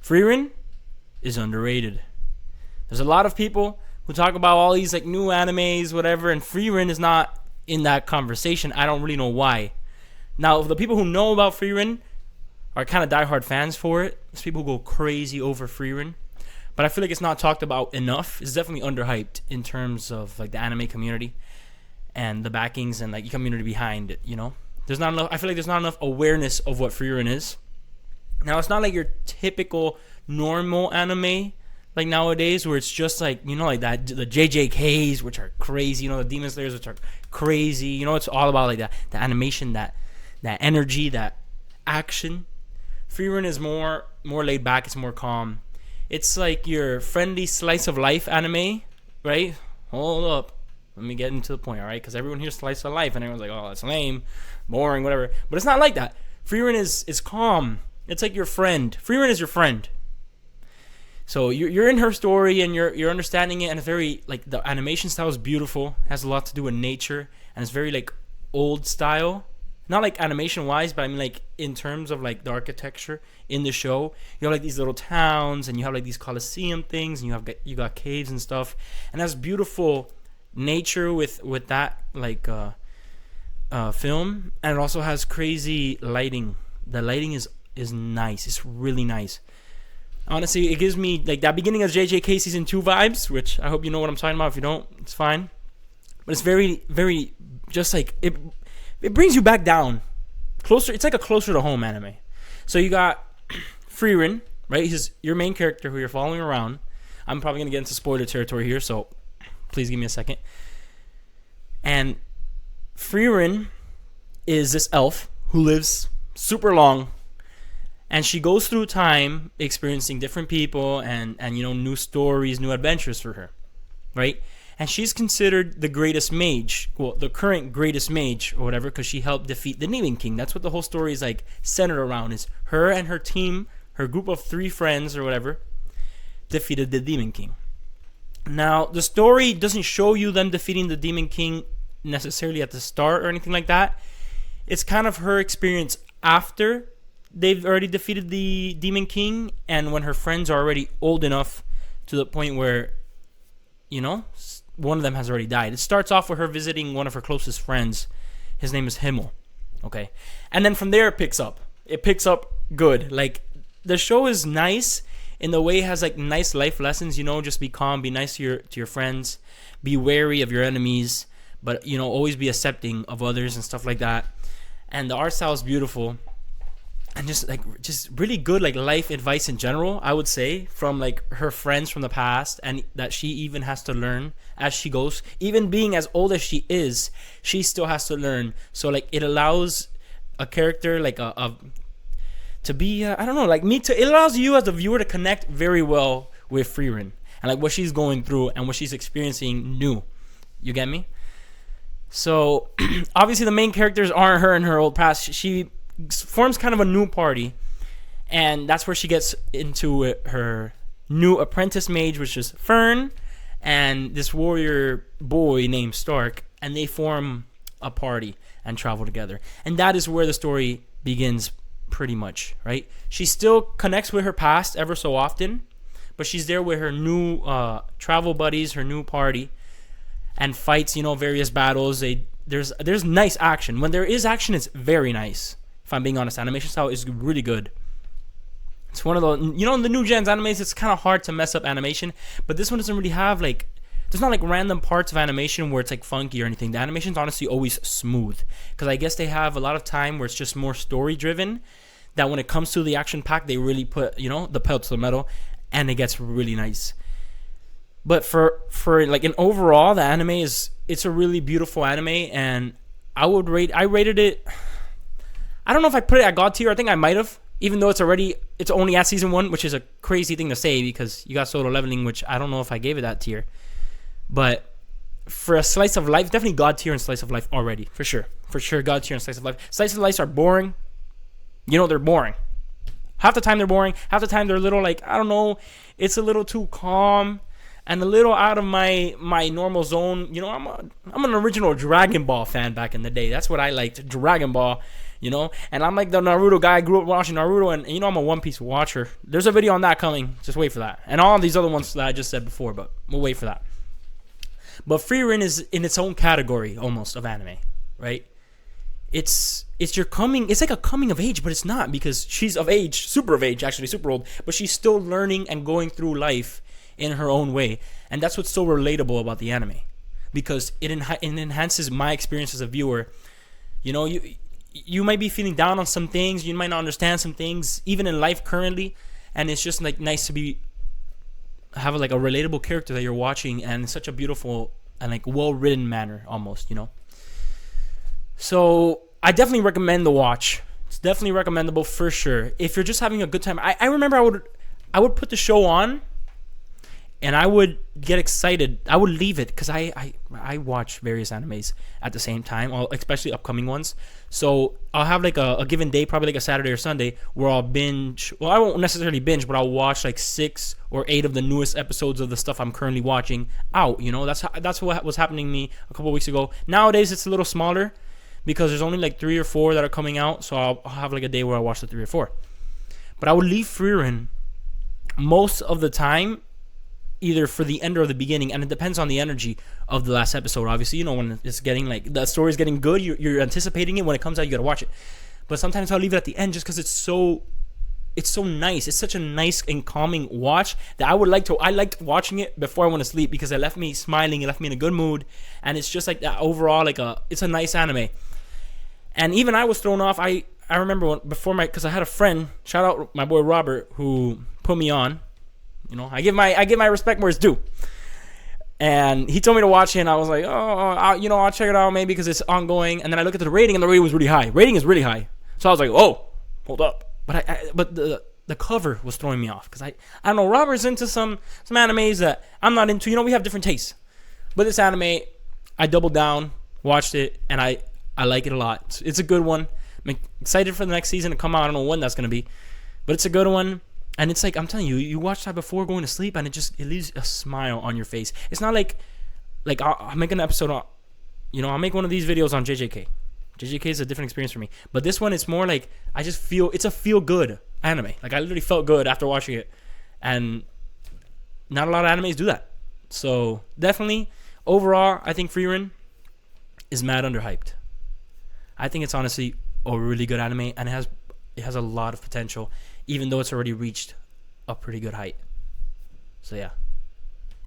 Frieren is underrated. There's a lot of people who talk about all these like new animes, whatever, and Frieren is not in that conversation. I don't really know why. Now, the people who know about Frieren are kind of diehard fans for it. There's people who go crazy over Frieren, but I feel like it's not talked about enough. It's definitely underhyped in terms of like the anime community and the backings and like the community behind it. You know, there's not enough. I feel like there's not enough awareness of what Frieren is. Now, it's not like your typical normal anime like nowadays where it's just like, you know, like that, the JJKs, which are crazy, you know, the Demon Slayers, which are crazy, you know, it's all about like that, the animation, that energy, that action. Frieren is more laid back, it's more calm. It's like your friendly slice of life anime, right? Hold up, let me get into the point, all right? Because everyone hears slice of life and everyone's like, oh, that's lame, boring, whatever. But it's not like that. Frieren is calm. It's like your friend. Frieren is your friend. So you're in her story and you're understanding it, and it's very like the animation style is beautiful. It has a lot to do with nature, and it's very like old style. Not like animation wise, but I mean like in terms of like the architecture in the show. You have like these little towns, and you have like these coliseum things, and you got caves and stuff, and that's beautiful nature with that like film, and it also has crazy lighting. The lighting is nice. It's really nice. Honestly, it gives me like that beginning of JJK season 2 vibes, which I hope you know what I'm talking about. If you don't, it's fine. But it's very, very just like it brings you back down closer. It's like a closer to home anime. So you got Frieren, right? He's your main character who you're following around. I'm probably gonna get into spoiler territory here, so please give me a second. And Frieren is this elf who lives super long. And she goes through time experiencing different people and you know, new stories, new adventures for her, right? And she's considered the greatest mage, well, the current greatest mage or whatever, because she helped defeat the Demon King. That's what the whole story is like centered around, is her and her team, her group of 3 friends or whatever, defeated the Demon King. Now, the story doesn't show you them defeating the Demon King necessarily at the start or anything like that. It's kind of her experience after they've already defeated the Demon King, and when her friends are already old enough to the point where, you know, one of them has already died. It starts off with her visiting one of her closest friends. His name is Himmel. Okay. And then from there it picks up. It picks up good. Like, the show is nice in the way it has like nice life lessons, you know, just be calm, be nice to your friends, be wary of your enemies, but, you know, always be accepting of others and stuff like that. And the art style is beautiful. And just really good like life advice in general, I would say, from like her friends from the past, and that she even has to learn as she goes. Even being as old as she is, she still has to learn. So like it allows a character like to be I don't know, like me to, it allows you as a viewer to connect very well with Frieren and like what she's going through and what she's experiencing new. You get me? So obviously the main characters aren't her in her old past. She forms kind of a new party, and that's where she gets into her new apprentice mage, which is Fern, and this warrior boy named Stark, and they form a party and travel together. And that is where the story begins pretty much, right? She still connects with her past ever so often, but she's there with her new travel buddies, her new party, and fights, you know, various battles. There's nice action. When there is action, it's very nice. If I'm being honest, animation style is really good. It's one of the, you know, in the new gens animes, it's kind of hard to mess up animation, but this one doesn't really have like, there's not like random parts of animation where it's like funky or anything. The animation's honestly always smooth, because I guess they have a lot of time where it's just more story driven, that when it comes to the action pack, they really put, you know, the pedal to the metal, and it gets really nice. But for like an overall, the anime it's a really beautiful anime, and I rated it, I don't know if I put it at God tier. I think I might have, even though it's only at season 1, which is a crazy thing to say because you got Solo Leveling, which I don't know if I gave it that tier. But for a slice of life, definitely God tier and slice of life already, for sure. For sure, God tier and slice of life. Slice of life are boring. You know, they're boring. Half the time they're boring. Half the time they're a little like, I don't know, it's a little too calm and a little out of my normal zone. You know, I'm an original Dragon Ball fan back in the day. That's what I liked, Dragon Ball. you know. And I'm like the Naruto guy. I grew up watching Naruto, and you know I'm a One Piece watcher. There's a video on that coming. Just wait for that. And all these other ones that I just said before, but we'll wait for that. But Frieren is in its own category almost of anime, right? It's your coming. It's like a coming of age, but it's not, because she's of age, super of age, actually super old, but she's still learning and going through life in her own way, and that's what's so relatable about the anime, because it enhances my experience as a viewer. You know, you might be feeling down on some things, you might not understand some things, even in life currently, and it's just like nice to have like a relatable character that you're watching, and in such a beautiful and like well written manner, almost, you know. So I definitely recommend the watch. It's definitely recommendable for sure if you're just having a good time. I remember I would put the show on, and I would get excited. I would leave it because I watch various animes at the same time, especially upcoming ones. So I'll have like a given day, probably like a Saturday or Sunday, where I'll binge. Well, I won't necessarily binge, but I'll watch like 6 or 8 of the newest episodes of the stuff I'm currently watching out. You know, that's what was happening to me a couple weeks ago. Nowadays it's a little smaller because there's only like 3 or 4 that are coming out. So I'll have like a day where I watch the 3 or 4. But I would leave Frieren most of the time, either for the end or the beginning, and it depends on the energy of the last episode. Obviously, you know, when it's getting like the story's getting good, you're anticipating it. When it comes out, you gotta watch it. But sometimes I'll leave it at the end just because it's so nice. It's such a nice and calming watch that I liked watching it before I went to sleep, because it left me smiling, it left me in a good mood, and it's just like that overall, it's a nice anime. And even I was thrown off. I remember because I had a friend, shout out my boy Robert, who put me on. You know, I give my respect where it's due. And he told me to watch it, and I was like, I'll check it out maybe because it's ongoing. And then I look at the rating, and the rating was really high. Rating is really high. So I was like, oh, hold up. But the cover was throwing me off, because I don't know, Robert's into some animes that I'm not into. You know, we have different tastes. But this anime, I doubled down, watched it, and I like it a lot. It's a good one. I'm excited for the next season to come out. I don't know when that's going to be, but it's a good one. And it's like, I'm telling you, you watch that before going to sleep, and it leaves a smile on your face. It's not like I'll make an episode on, I'll make one of these videos on JJK. JJK is a different experience for me. But this one, it's more like, I just feel, it's a feel-good anime. Like, I literally felt good after watching it. And not a lot of animes do that. So, definitely, overall, I think Frieren is mad underhyped. I think it's honestly a really good anime, and it has a lot of potential, even though it's already reached a pretty good height. So yeah.